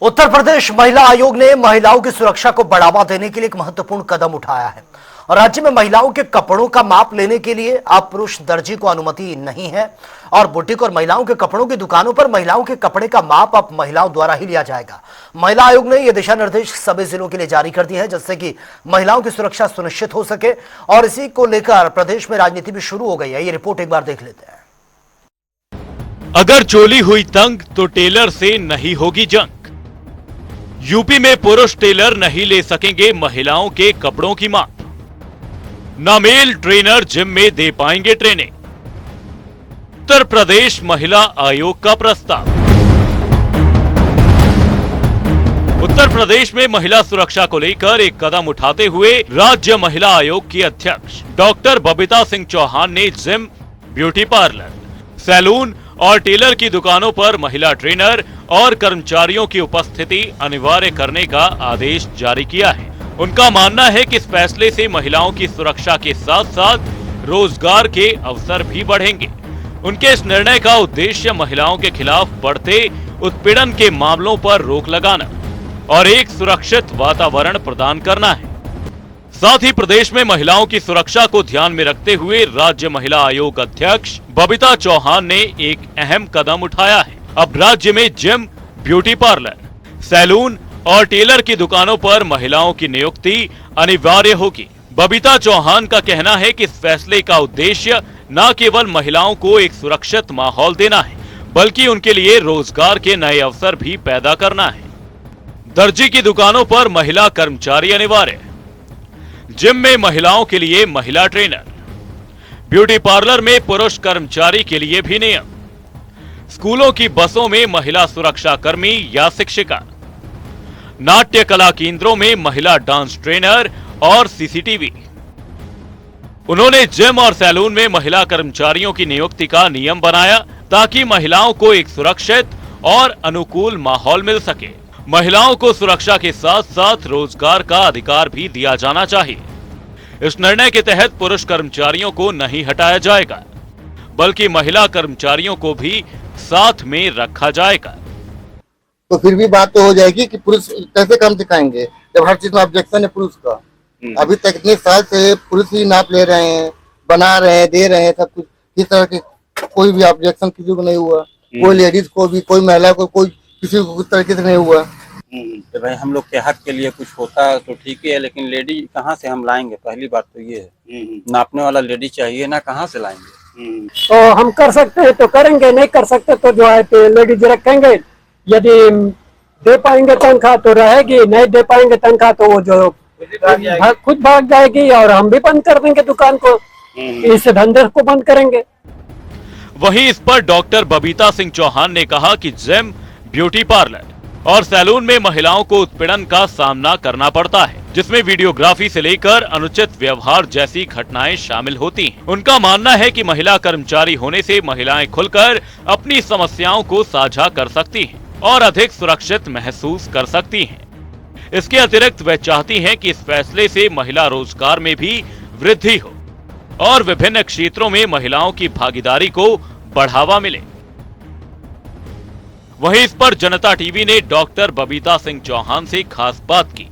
उत्तर प्रदेश महिला आयोग ने महिलाओं की सुरक्षा को बढ़ावा देने के लिए एक महत्वपूर्ण कदम उठाया है और राज्य में महिलाओं के कपड़ों का माप लेने के लिए अब पुरुष दर्जी को अनुमति नहीं है और बुटीक और महिलाओं के कपड़ों की दुकानों पर महिलाओं के कपड़े का माप अब महिलाओं द्वारा ही लिया जाएगा। महिला आयोग ने यह दिशा निर्देश सभी जिलों के लिए जारी कर दिए हैं जिससे कि महिलाओं की सुरक्षा सुनिश्चित हो सके और इसी को लेकर प्रदेश में राजनीति भी शुरू हो गई है। ये रिपोर्ट एक बार देख लेते हैं। अगर चोली हुई तंग तो टेलर से नहीं होगी जंग। यूपी में पुरुष टेलर नहीं ले सकेंगे महिलाओं के कपड़ों की माप। न मेल ट्रेनर जिम में दे पाएंगे ट्रेनिंग। उत्तर प्रदेश महिला आयोग का प्रस्ताव। उत्तर प्रदेश में महिला सुरक्षा को लेकर एक कदम उठाते हुए राज्य महिला आयोग की अध्यक्ष डॉक्टर बबीता सिंह चौहान ने जिम, ब्यूटी पार्लर, सैलून और टेलर की दुकानों पर महिला ट्रेनर और कर्मचारियों की उपस्थिति अनिवार्य करने का आदेश जारी किया है। उनका मानना है कि इस फैसले से महिलाओं की सुरक्षा के साथ साथ रोजगार के अवसर भी बढ़ेंगे। उनके इस निर्णय का उद्देश्य महिलाओं के खिलाफ बढ़ते उत्पीड़न के मामलों पर रोक लगाना और एक सुरक्षित वातावरण प्रदान करना है। साथ ही प्रदेश में महिलाओं की सुरक्षा को ध्यान में रखते हुए राज्य महिला आयोग अध्यक्ष बबीता चौहान ने एक अहम कदम उठाया है। अब राज्य में जिम, ब्यूटी पार्लर, सैलून और टेलर की दुकानों पर महिलाओं की नियुक्ति अनिवार्य होगी। बबीता चौहान का कहना है कि इस फैसले का उद्देश्य न केवल महिलाओं को एक सुरक्षित माहौल देना है बल्कि उनके लिए रोजगार के नए अवसर भी पैदा करना है। दर्जी की दुकानों पर महिला कर्मचारी अनिवार्य, जिम में महिलाओं के लिए महिला ट्रेनर, ब्यूटी पार्लर में पुरुष कर्मचारी के लिए भी नियम, स्कूलों की बसों में महिला सुरक्षा कर्मी या शिक्षिका, नाट्य कला केंद्रों में महिला डांस ट्रेनर और सीसीटीवी। उन्होंने जिम और सैलून में महिला कर्मचारियों की नियुक्ति का नियम बनाया ताकि महिलाओं को एक सुरक्षित और अनुकूल माहौल मिल सके। महिलाओं को सुरक्षा के साथ साथ रोजगार का अधिकार भी दिया जाना चाहिए। इस निर्णय के तहत पुरुष कर्मचारियों को नहीं हटाया जाएगा बल्कि महिला कर्मचारियों को भी साथ में रखा जाएगा। तो फिर भी बात तो हो जाएगी कि पुरुष कैसे काम सिखाएंगे जब हर चीज में ऑब्जेक्शन है पुरुष का। अभी तक इतने साल से पुरुष ही नाप ले रहे हैं, बना रहे हैं, दे रहे हैं सब कुछ। इस तरह के कोई भी ऑब्जेक्शन किसी को नहीं हुआ, कोई लेडीज को भी, कोई महिला को, कोई किसी को उस तरीके से नहीं हुआ। तो भाई हम लोग के हक के लिए कुछ होता तो ठीक है, लेकिन लेडी कहाँ से हम लाएंगे? पहली बात तो ये है, नापने वाला लेडी चाहिए ना, कहाँ से लाएंगे? तो हम कर सकते हैं तो करेंगे, नहीं कर सकते तो जो है लेडीज रखेंगे। यदि दे पाएंगे तनख्वाह तो रहेगी, नहीं दे पाएंगे तनख्वाह तो वो जो खुद भाग जाएगी और हम भी बंद कर देंगे दुकान को, इस धंधे को बंद करेंगे। वहीं इस पर डॉक्टर बबीता सिंह चौहान ने कहा कि जिम, ब्यूटी पार्लर और सैलून में महिलाओं को उत्पीड़न का सामना करना पड़ता है जिसमें वीडियोग्राफी से लेकर अनुचित व्यवहार जैसी घटनाएं शामिल होती हैं। उनका मानना है कि महिला कर्मचारी होने से महिलाएं खुलकर अपनी समस्याओं को साझा कर सकती हैं और अधिक सुरक्षित महसूस कर सकती हैं। इसके अतिरिक्त वे चाहती हैं कि इस फैसले से महिला रोजगार में भी वृद्धि हो और विभिन्न क्षेत्रों में महिलाओं की भागीदारी को बढ़ावा मिले। वहीं इस पर जनता टीवी ने डॉक्टर बबीता सिंह चौहान से खास बात की।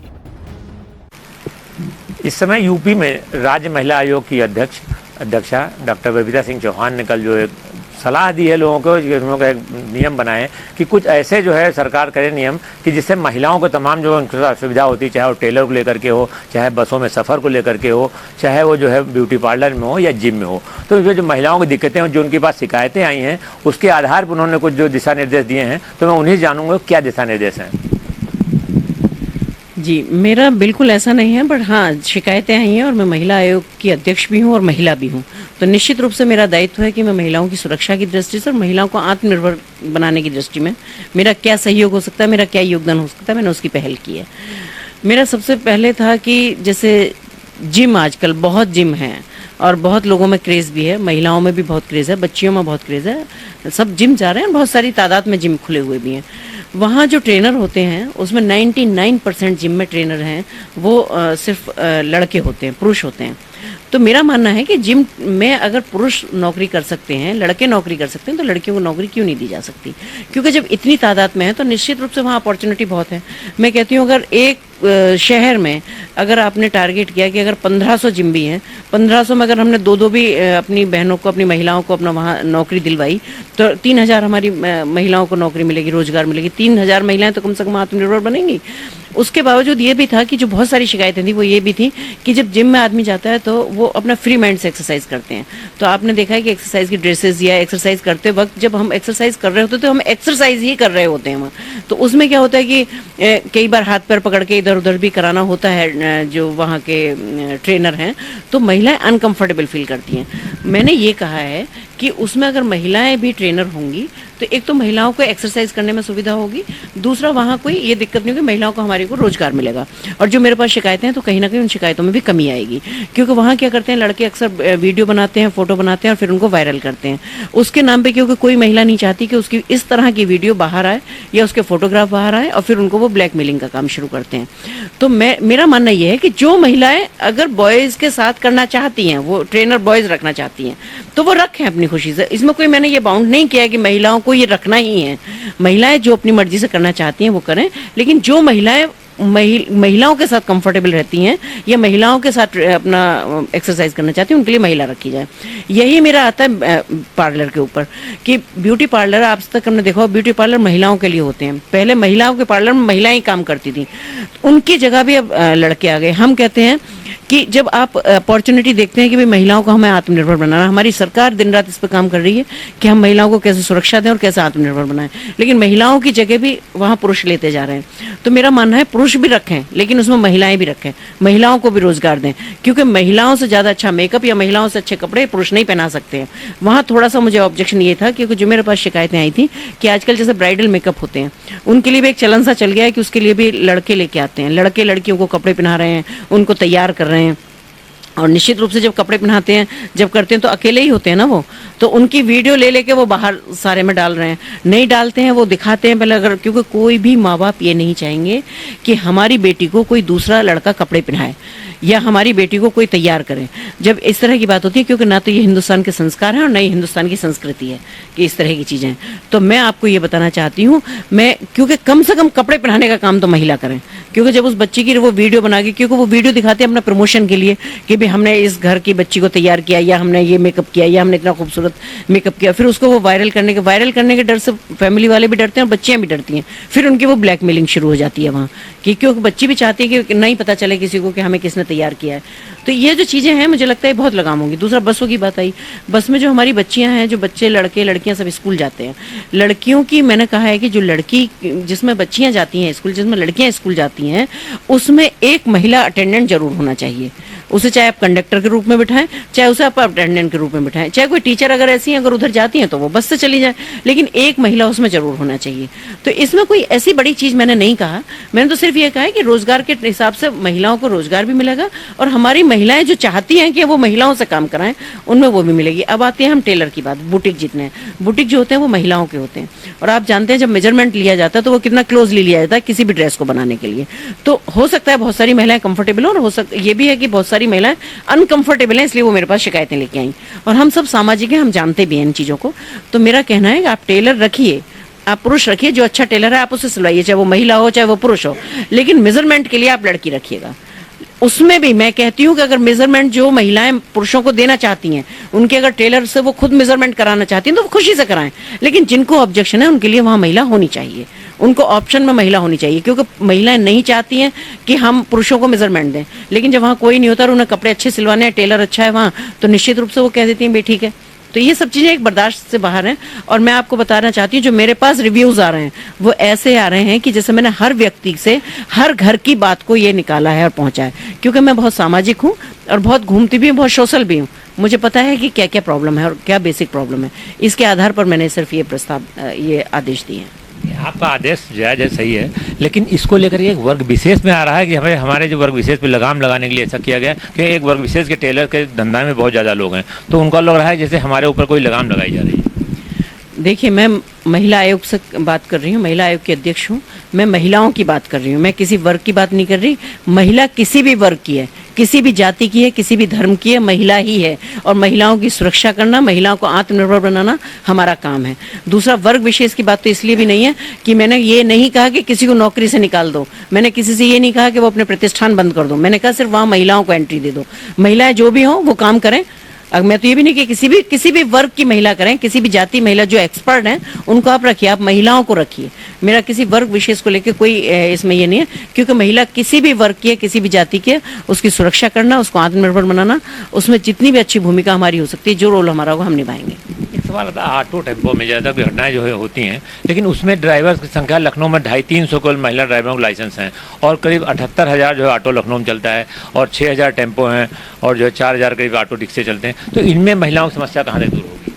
इस समय यूपी में राज्य महिला आयोग की अध्यक्षा डॉक्टर बबीता सिंह चौहान ने कल जो एक सलाह दी है लोगों को, उन लोगों का एक नियम बनाए कि कुछ ऐसे जो है सरकार करे नियम कि जिससे महिलाओं को तमाम जो सुविधा होती है, चाहे वो टेलर को लेकर के हो, चाहे बसों में सफ़र को लेकर के हो, चाहे वो जो है ब्यूटी पार्लर में हो या जिम में हो। तो जो महिलाओं की दिक्कतें हैं, जो उनके पास शिकायतें आई हैं, उसके आधार पर उन्होंने कुछ जो दिशा निर्देश दिए हैं, तो मैं उन्हें जानूंगा क्या दिशा निर्देश हैं। जी, मेरा बिल्कुल ऐसा नहीं है, बट हाँ शिकायतें आई हैं और मैं महिला आयोग की अध्यक्ष भी हूँ और महिला भी हूँ, तो निश्चित रूप से मेरा दायित्व है कि मैं महिलाओं की सुरक्षा की दृष्टि से और महिलाओं को आत्मनिर्भर बनाने की दृष्टि में मेरा क्या सहयोग हो सकता है, मेरा क्या योगदान हो सकता है, मैंने उसकी पहल की है। मेरा सबसे पहले था कि जैसे जिम, आजकल बहुत जिम हैं और बहुत लोगों में क्रेज़ भी है, महिलाओं में भी बहुत क्रेज़ है, बच्चियों में बहुत क्रेज़ है, सब जिम जा रहे हैं, बहुत सारी तादाद में जिम खुले हुए भी हैं। वहाँ जो ट्रेनर होते हैं उसमें 99% जिम में ट्रेनर हैं वो सिर्फ लड़के होते हैं, पुरुष होते हैं। तो मेरा मानना है कि जिम में अगर पुरुष नौकरी कर सकते हैं, लड़के नौकरी कर सकते हैं, तो लड़कियों को नौकरी क्यों नहीं दी जा सकती? क्योंकि जब इतनी तादाद में है तो निश्चित रूप से वहाँ अपॉर्चुनिटी बहुत है। मैं कहती हूँ अगर एक शहर में अगर आपने टारगेट किया कि अगर 1500 जिम भी हैं, 1500 में अगर हमने दो भी अपनी बहनों को, अपनी महिलाओं को अपना वहाँ नौकरी दिलवाई, तो 3000 हमारी महिलाओं को नौकरी मिलेगी, रोजगार मिलेगी। 3000 महिलाएं तो कम से कम आत्मनिर्भर बनेंगी। उसके बावजूद ये भी था कि जो बहुत सारी शिकायतें थी वो ये भी थी कि जब जिम में आदमी जाता है तो वो अपना फ्री माइंड से एक्सरसाइज करते हैं। तो आपने देखा है कि एक्सरसाइज की ड्रेसेस या एक्सरसाइज करते वक्त जब हम एक्सरसाइज कर रहे होते तो हम एक्सरसाइज ही कर रहे होते हैं वहाँ। तो उसमें क्या होता है कि कई बार हाथ पैर पकड़ के इधर उधर भी कराना होता है जो वहाँ के ट्रेनर हैं, तो महिलाएं अनकंफर्टेबल फील करती हैं। मैंने ये कहा है कि उसमें अगर महिलाएं भी ट्रेनर होंगी तो एक तो महिलाओं को एक्सरसाइज करने में सुविधा होगी, दूसरा वहाँ कोई ये दिक्कत नहीं होगी, महिलाओं को हमारे को रोजगार मिलेगा। और जो मेरे पास शिकायतें हैं तो कहीं ना कहीं उन शिकायतों में भी कमी आएगी, क्योंकि वहाँ क्या करते हैं लड़के अक्सर वीडियो बनाते हैं, फोटो बनाते हैं और फिर उनको वायरल करते हैं उसके नाम पे, क्योंकि कोई महिला नहीं चाहती कि उसकी इस तरह की वीडियो बाहर आए या उसके फोटोग्राफ बाहर आए और फिर उनको वो ब्लैकमेलिंग का काम शुरू करते हैं। तो मेरा मानना यह है कि जो महिलाएं अगर बॉयज के साथ करना चाहती हैं, वो ट्रेनर बॉयज रखना चाहती हैं, तो वो रखें अपनी खुशी से। इसमें कोई मैंने ये बाउंड नहीं किया कि महिलाओं को ये रखना ही है। महिलाएं जो अपनी मर्जी से करना चाहती हैं वो करें, लेकिन जो महिलाएं महिलाओं के साथ कंफर्टेबल रहती हैं या महिलाओं के साथ अपना एक्सरसाइज करना चाहती हैं उनके लिए महिला रखी जाए। यही मेरा आता है पार्लर के ऊपर कि ब्यूटी पार्लर आज तक हमने देखा ब्यूटी पार्लर महिलाओं के लिए होते हैं। पहले महिलाओं के पार्लर में महिलाएं काम करती थी, उनकी जगह भी अब लड़के आ गए। हम कहते हैं कि जब आप अपॉर्चुनिटी देखते हैं कि भाई महिलाओं को हमें आत्मनिर्भर बनाना, हमारी सरकार दिन रात इस पर काम कर रही है कि हम महिलाओं को कैसे सुरक्षा दें और कैसे आत्मनिर्भर बनाएं, लेकिन महिलाओं की जगह भी वहाँ पुरुष लेते जा रहे हैं। तो मेरा मानना है पुरुष भी रखें लेकिन उसमें महिलाएं भी रखें, महिलाओं को भी रोजगार दें, क्योंकि महिलाओं से ज़्यादा अच्छा मेकअप या महिलाओं से अच्छे कपड़े पुरुष नहीं पहना सकते हैं। वहाँ थोड़ा सा मुझे ऑब्जेक्शन ये था क्योंकि जो मेरे पास शिकायतें आई थी कि आजकल जैसे ब्राइडल मेकअप होते हैं उनके लिए भी एक चलन सा चल गया है कि उसके लिए भी लड़के लेके आते हैं, लड़के लड़कियों को कपड़े पहना रहे हैं, उनको तैयार कर रहे हैं। और निश्चित रूप से जब कपड़े पहनाते हैं, जब करते हैं तो अकेले ही होते हैं ना वो, तो उनकी वीडियो ले लेके वो बाहर सारे में डाल रहे हैं। नहीं डालते हैं, वो दिखाते हैं पहले, अगर क्योंकि कोई भी माँ बाप ये नहीं चाहेंगे कि हमारी बेटी को कोई दूसरा लड़का कपड़े पहनाए या हमारी बेटी को कोई तैयार करे। जब इस तरह की बात होती है, क्योंकि ना तो ये हिंदुस्तान के संस्कार है और ना ही हिंदुस्तान की संस्कृति है कि इस तरह की चीज़ें हैं। तो मैं आपको ये बताना चाहती हूँ, मैं क्योंकि कम से कम कपड़े पहनाने का काम तो महिला करें, क्योंकि जब उस बच्ची की वो वीडियो बना के, क्योंकि वो वीडियो दिखाते हैं अपना प्रमोशन के लिए कि भाई हमने इस घर की बच्ची को तैयार किया या हमने ये मेकअप किया या हमने इतना खूबसूरत मेकअप किया, फिर उसको वो वायरल के डर से फैमिली वाले भी डरते हैं और बच्चियां भी डरती हैं। फिर उनकी वो ब्लैकमेलिंग शुरू हो जाती है वहाँ कि क्योंकि बच्ची भी चाहती है कि नहीं पता चले किसी को कि हमें किसने तैयार किया है। तो ये जो चीज़ें हैं मुझे लगता है बहुत लगाम होंगी। दूसरा बसों की बात आई, बस में जो हमारी बच्चियां हैं, जो बच्चे लड़के लड़कियां सब स्कूल जाते हैं, लड़कियों की मैंने कहा है कि जो लड़की जिसमें बच्चियां जाती हैं स्कूल, जिसमें लड़कियां स्कूल जाती हैं, उसमें एक महिला अटेंडेंट जरूर होना चाहिए। उसे चाहे आप कंडक्टर के रूप में बिठाएं, चाहे उसे आप अटेंडेंट के रूप में बिठाएं, चाहे कोई टीचर अगर ऐसी हैं, अगर उधर जाती हैं तो वो बस से चली जाए, लेकिन एक महिला उसमें जरूर होना चाहिए। तो इसमें कोई ऐसी बड़ी चीज मैंने नहीं कहा, मैंने तो सिर्फ ये कहा है कि रोजगार के हिसाब से महिलाओं को रोजगार भी मिलेगा और हमारी महिलाएं जो चाहती हैं कि वो महिलाओं से काम कराएं उनमें वो भी मिलेगी। अब आते हैं हम टेलर की बात, बुटीक जितने बुटीक जो होते हैं वो महिलाओं के होते हैं, और आप जानते हैं जब मेजरमेंट लिया जाता है तो वो कितना क्लोजली लिया जाता है किसी भी ड्रेस को बनाने के लिए। तो हो सकता है बहुत सारी महिलाएं कंफर्टेबल हो, और हो सकता ये भी है कि बहुत सारी महिलाएं अनकंफर्टेबल हैं, इसलिए वो मेरे पास शिकायतें लेके आई। और हम सब सामाजिक हैं, हम जानते भी हैं इन चीज़ों को। तो मेरा कहना है कि आप टेलर रखिए, आप पुरुष रखिए, जो अच्छा टेलर है आप उसे सिलवाइए, चाहे वो महिला हो चाहे वो पुरुष हो, लेकिन मेजरमेंट के लिए आप लड़की रखिएगा। उसमें भी मैं कहती हूँ कि अगर मेजरमेंट जो महिलाएं पुरुषों को देना चाहती हैं, उनके अगर टेलर से वो खुद मेजरमेंट कराना चाहती हैं तो वो खुशी से कराएं, लेकिन जिनको ऑब्जेक्शन है उनके लिए वहाँ महिला होनी चाहिए, उनको ऑप्शन में महिला होनी चाहिए, क्योंकि महिलाएं नहीं चाहती हैं कि हम पुरुषों को मेजरमेंट दें, लेकिन जब वहाँ कोई नहीं होता और उन्हें कपड़े अच्छे सिलवाने हैं, टेलर अच्छा है वहाँ, तो निश्चित रूप से वो कह देती हैं भाई ठीक है। तो ये सब चीज़ें एक बर्दाश्त से बाहर हैं। और मैं आपको बताना चाहती हूँ जो मेरे पास रिव्यूज़ आ रहे हैं वो ऐसे आ रहे हैं कि जैसे मैंने हर व्यक्ति से हर घर की बात को ये निकाला है और पहुँचा है, क्योंकि मैं बहुत सामाजिक हूँ और बहुत घूमती भी हूँ, बहुत सोशल भी हूँ। मुझे पता है कि क्या क्या प्रॉब्लम है और क्या बेसिक प्रॉब्लम है, इसके आधार पर मैंने सिर्फ ये आदेश दिए हैं। आपका आदेश जायज़ है, सही है, लेकिन इसको लेकर एक वर्ग विशेष में आ रहा है कि हमें हमारे जो वर्ग विशेष पे लगाम लगाने के लिए ऐसा किया गया कि एक वर्ग विशेष के टेलर के धंधा में बहुत ज़्यादा लोग हैं, तो उनको लग रहा है जैसे हमारे ऊपर कोई लगाम लगाई जा रही है। देखिए, मैं महिला आयोग से बात कर रही हूँ, महिला आयोग की अध्यक्ष हूँ, मैं महिलाओं की बात कर रही हूँ, मैं किसी वर्ग की बात नहीं कर रही। महिला किसी भी वर्ग की है, किसी भी जाति की है, किसी भी धर्म की है, महिला ही है और महिलाओं की सुरक्षा करना, महिलाओं को आत्मनिर्भर बनाना हमारा काम है। दूसरा, वर्ग विशेष की बात तो इसलिए भी नहीं है कि मैंने ये नहीं कहा कि किसी को नौकरी से निकाल दो, मैंने किसी से ये नहीं कहा कि वो अपने प्रतिष्ठान बंद कर दो, मैंने कहा सिर्फ वहां महिलाओं को एंट्री दे दो। महिलाएं जो भी हों वो काम करें। अब मैं तो ये भी नहीं कि किसी भी वर्ग की महिला करें, किसी भी जाति महिला जो एक्सपर्ट हैं उनको आप रखिए, आप महिलाओं को रखिए। मेरा किसी वर्ग विशेष को लेकर कोई इसमें ये नहीं है, क्योंकि महिला किसी भी वर्ग की है, किसी भी जाति की है, उसकी सुरक्षा करना, उसको आत्मनिर्भर बनाना, उसमें जितनी भी अच्छी भूमिका हमारी हो सकती है, जो रोल हमारा होगा हम निभाएंगे। एक सवाल आता है, ऑटो टेम्पो में ज़्यादा घटनाएं जो है होती हैं, लेकिन उसमें ड्राइवर की संख्या लखनऊ में 250-300 केवल महिला ड्राइवरों को लाइसेंस हैं और करीब 78,000 जो है ऑटो लखनऊ में चलता है और 6,000 टेम्पो हैं और जो है 4,000 करीब ऑटो रिक्शे चलते हैं। तो इनमें महिलाओं की समस्या कहाँ से दूर होगी?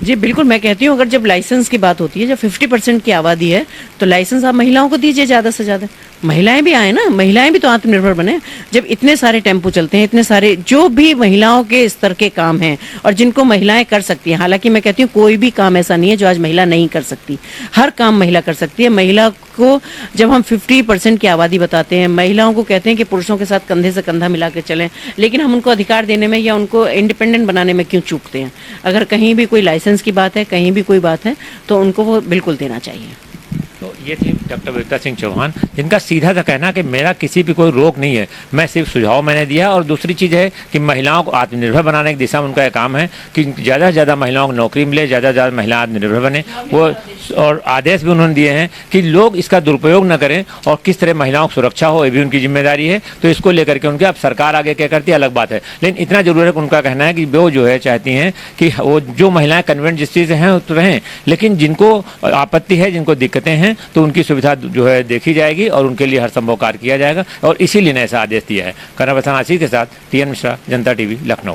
जी बिल्कुल, मैं कहती हूँ अगर जब लाइसेंस की बात होती है, जब 50% की आबादी है तो लाइसेंस आप महिलाओं को दीजिए ज़्यादा से ज़्यादा। महिलाएं भी आए ना, महिलाएं भी तो आत्मनिर्भर बने। जब इतने सारे टेम्पो चलते हैं, इतने सारे जो भी महिलाओं के स्तर के काम हैं और जिनको महिलाएं कर सकती हैं, हालांकि मैं कहती हूँ कोई भी काम ऐसा नहीं है जो आज महिला नहीं कर सकती, हर काम महिला कर सकती है। महिला को जब हम 50% की आबादी बताते हैं, महिलाओं को कहते हैं कि पुरुषों के साथ कंधे से कंधा मिला के चलें, लेकिन हम उनको अधिकार देने में या उनको इंडिपेंडेंट बनाने में क्यों चूकते हैं? अगर कहीं भी कोई लाइसेंस की बात है, कहीं भी कोई बात है, तो उनको वो बिल्कुल देना चाहिए। तो ये थी डॉक्टर बबीता सिंह चौहान, जिनका सीधा सा कहना कि मेरा किसी भी कोई रोक नहीं है, मैं सिर्फ सुझाव मैंने दिया। और दूसरी चीज़ है कि महिलाओं को आत्मनिर्भर बनाने की दिशा में उनका काम है कि ज़्यादा से ज़्यादा महिलाओं को नौकरी मिले, ज़्यादा से ज़्यादा महिला आत्मनिर्भर बने। वो और आदेश भी उन्होंने दिए हैं कि लोग इसका दुरुपयोग न करें और किस तरह महिलाओं की सुरक्षा हो, ये भी उनकी जिम्मेदारी है। तो इसको लेकर के उनके, अब सरकार आगे क्या करती है अलग बात है, लेकिन इतना जरूर है कि उनका कहना है कि वो जो है चाहती हैं कि वो जो महिलाएं कन्वेंट जिस से हैं तो रहें, लेकिन जिनको आपत्ति है, जिनको दिक्कतें हैं, तो उनकी सुविधा जो है देखी जाएगी और उनके लिए हर संभव कार्य किया जाएगा। और इसीलिए ने ऐसा आदेश दिया है। कर्नल आशीष के साथ TN मिश्रा, जनता TV, लखनऊ।